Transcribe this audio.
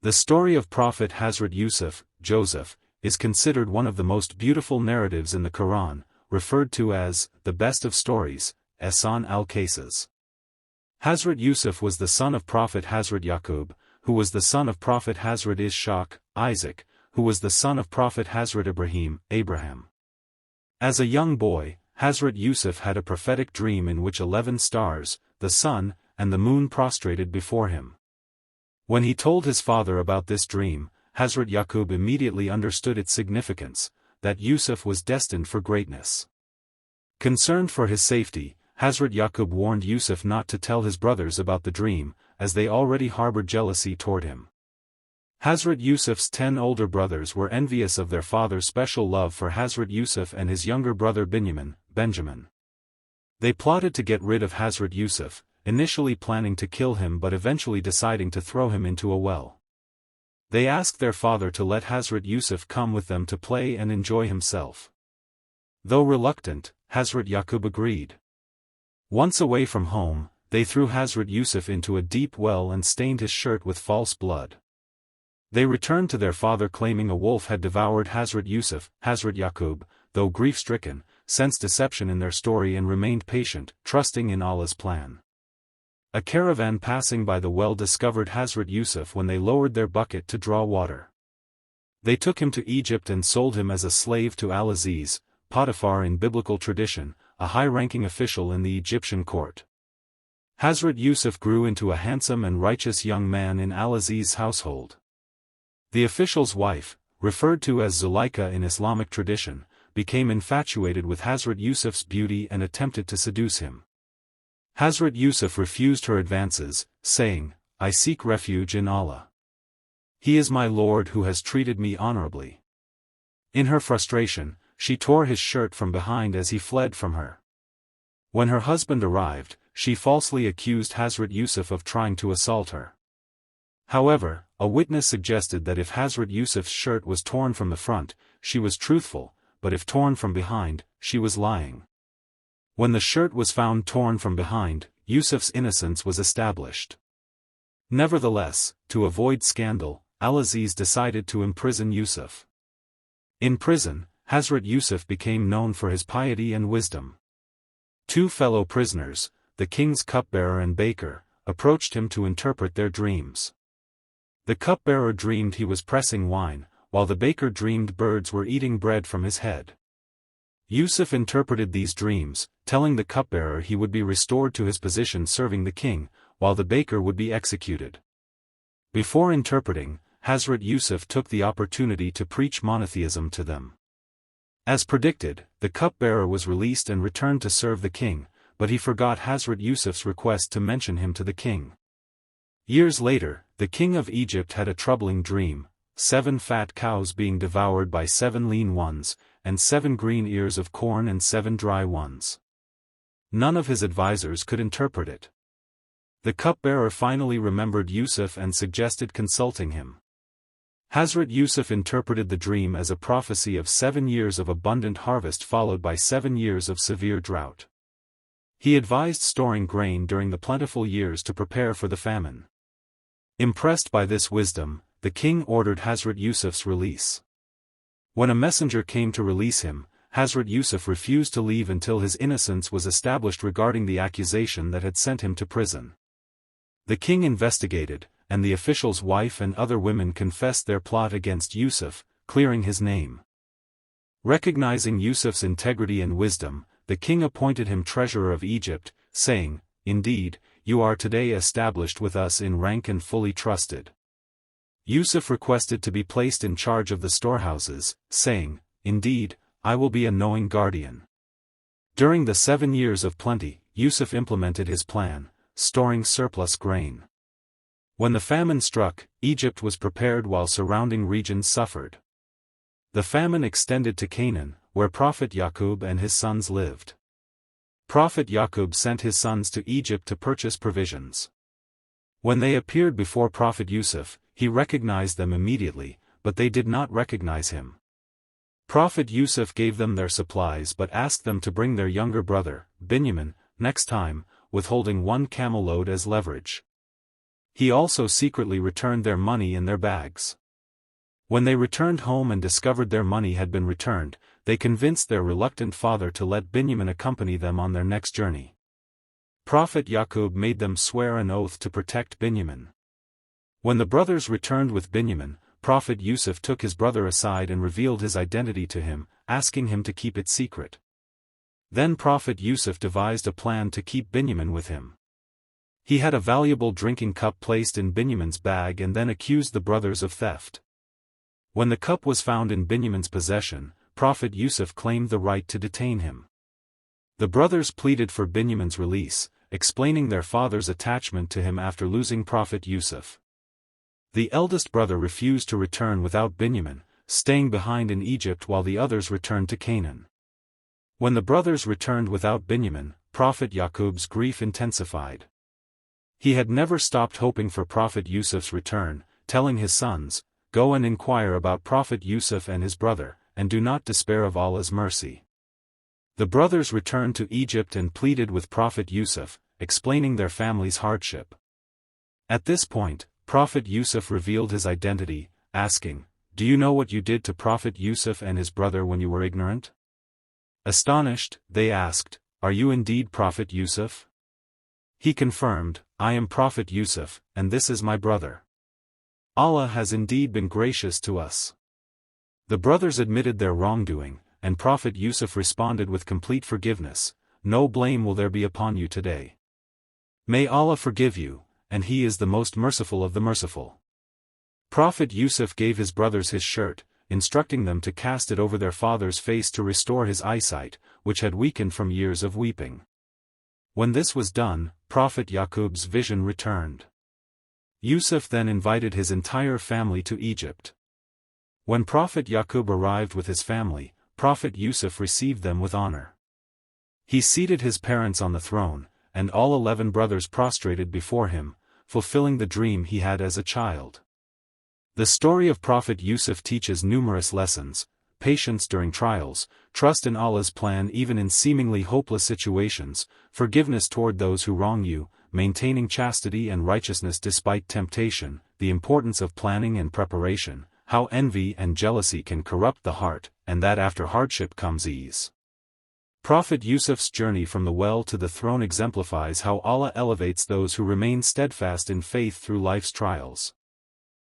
The story of Prophet Hazrat Yusuf, Joseph, is considered one of the most beautiful narratives in the Quran, referred to as the best of stories, Ahsan al-Qasas. Hazrat Yusuf was the son of Prophet Hazrat Yaqub, who was the son of Prophet Hazrat Ishaq, Isaac, who was the son of Prophet Hazrat Ibrahim, Abraham. As a young boy, Hazrat Yusuf had a prophetic dream in which 11 stars, the sun, and the moon prostrated before him. When he told his father about this dream, Hazrat Yaqub immediately understood its significance, that Yusuf was destined for greatness. Concerned for his safety, Hazrat Yaqub warned Yusuf not to tell his brothers about the dream, as they already harbored jealousy toward him. Hazrat Yusuf's 10 older brothers were envious of their father's special love for Hazrat Yusuf and his younger brother Benjamin. They plotted to get rid of Hazrat Yusuf, initially planning to kill him but eventually deciding to throw him into a well. They asked their father to let Hazrat Yusuf come with them to play and enjoy himself. Though reluctant, Hazrat Yaqub agreed. Once away from home, they threw Hazrat Yusuf into a deep well and stained his shirt with false blood. They returned to their father claiming a wolf had devoured Hazrat Yusuf. Hazrat Yaqub, though grief-stricken, sensed deception in their story and remained patient, trusting in Allah's plan. A caravan passing by the well discovered Hazrat Yusuf when they lowered their bucket to draw water. They took him to Egypt and sold him as a slave to al-Aziz, Potiphar in biblical tradition, a high-ranking official in the Egyptian court. Hazrat Yusuf grew into a handsome and righteous young man in al-Aziz's household. The official's wife, referred to as Zuleika in Islamic tradition, became infatuated with Hazrat Yusuf's beauty and attempted to seduce him. Hazrat Yusuf refused her advances, saying, "I seek refuge in Allah. He is my Lord who has treated me honorably." In her frustration, she tore his shirt from behind as he fled from her. When her husband arrived, she falsely accused Hazrat Yusuf of trying to assault her. However, a witness suggested that if Hazrat Yusuf's shirt was torn from the front, she was truthful, but if torn from behind, she was lying. When the shirt was found torn from behind, Yusuf's innocence was established. Nevertheless, to avoid scandal, al-Aziz decided to imprison Yusuf. In prison, Hazrat Yusuf became known for his piety and wisdom. 2 fellow prisoners, the king's cupbearer and baker, approached him to interpret their dreams. The cupbearer dreamed he was pressing wine, while the baker dreamed birds were eating bread from his head. Yusuf interpreted these dreams, telling the cupbearer he would be restored to his position serving the king, while the baker would be executed. Before interpreting, Hazrat Yusuf took the opportunity to preach monotheism to them. As predicted, the cupbearer was released and returned to serve the king, but he forgot Hazrat Yusuf's request to mention him to the king. Years later, the king of Egypt had a troubling dream, 7 fat cows being devoured by 7 lean ones, and 7 green ears of corn and 7 dry ones. None of his advisors could interpret it. The cupbearer finally remembered Yusuf and suggested consulting him. Hazrat Yusuf interpreted the dream as a prophecy of 7 years of abundant harvest followed by 7 years of severe drought. He advised storing grain during the plentiful years to prepare for the famine. Impressed by this wisdom, the king ordered Hazrat Yusuf's release. When a messenger came to release him, Hazrat Yusuf refused to leave until his innocence was established regarding the accusation that had sent him to prison. The king investigated, and the official's wife and other women confessed their plot against Yusuf, clearing his name. Recognizing Yusuf's integrity and wisdom, the king appointed him treasurer of Egypt, saying, "Indeed, you are today established with us in rank and fully trusted." Yusuf requested to be placed in charge of the storehouses, saying, "Indeed, I will be a knowing guardian." During the 7 years of plenty, Yusuf implemented his plan, storing surplus grain. When the famine struck, Egypt was prepared while surrounding regions suffered. The famine extended to Canaan, where Prophet Yaqub and his sons lived. Prophet Yaqub sent his sons to Egypt to purchase provisions. When they appeared before Prophet Yusuf, he recognized them immediately, but they did not recognize him. Prophet Yusuf gave them their supplies but asked them to bring their younger brother, Benjamin, next time, withholding 1 camel load as leverage. He also secretly returned their money in their bags. When they returned home and discovered their money had been returned, they convinced their reluctant father to let Binyamin accompany them on their next journey. Prophet Yaqub made them swear an oath to protect Binyamin. When the brothers returned with Binyamin, Prophet Yusuf took his brother aside and revealed his identity to him, asking him to keep it secret. Then Prophet Yusuf devised a plan to keep Binyamin with him. He had a valuable drinking cup placed in Binyamin's bag and then accused the brothers of theft. When the cup was found in Binyamin's possession, Prophet Yusuf claimed the right to detain him. The brothers pleaded for Binyamin's release, explaining their father's attachment to him after losing Prophet Yusuf. The eldest brother refused to return without Binyamin, staying behind in Egypt while the others returned to Canaan. When the brothers returned without Binyamin, Prophet Yaqub's grief intensified. He had never stopped hoping for Prophet Yusuf's return, telling his sons, "Go and inquire about Prophet Yusuf and his brother, and do not despair of Allah's mercy." The brothers returned to Egypt and pleaded with Prophet Yusuf, explaining their family's hardship. At this point, Prophet Yusuf revealed his identity, asking, "Do you know what you did to Prophet Yusuf and his brother when you were ignorant?" Astonished, they asked, "Are you indeed Prophet Yusuf?" He confirmed, "I am Prophet Yusuf, and this is my brother. Allah has indeed been gracious to us." The brothers admitted their wrongdoing, and Prophet Yusuf responded with complete forgiveness, "No blame will there be upon you today. May Allah forgive you, and He is the most merciful of the merciful." Prophet Yusuf gave his brothers his shirt, instructing them to cast it over their father's face to restore his eyesight, which had weakened from years of weeping. When this was done, Prophet Yaqub's vision returned. Yusuf then invited his entire family to Egypt. When Prophet Yaqub arrived with his family, Prophet Yusuf received them with honor. He seated his parents on the throne, and all 11 brothers prostrated before him, fulfilling the dream he had as a child. The story of Prophet Yusuf teaches numerous lessons: patience during trials, trust in Allah's plan even in seemingly hopeless situations, forgiveness toward those who wrong you, maintaining chastity and righteousness despite temptation, the importance of planning and preparation, how envy and jealousy can corrupt the heart, and that after hardship comes ease. Prophet Yusuf's journey from the well to the throne exemplifies how Allah elevates those who remain steadfast in faith through life's trials.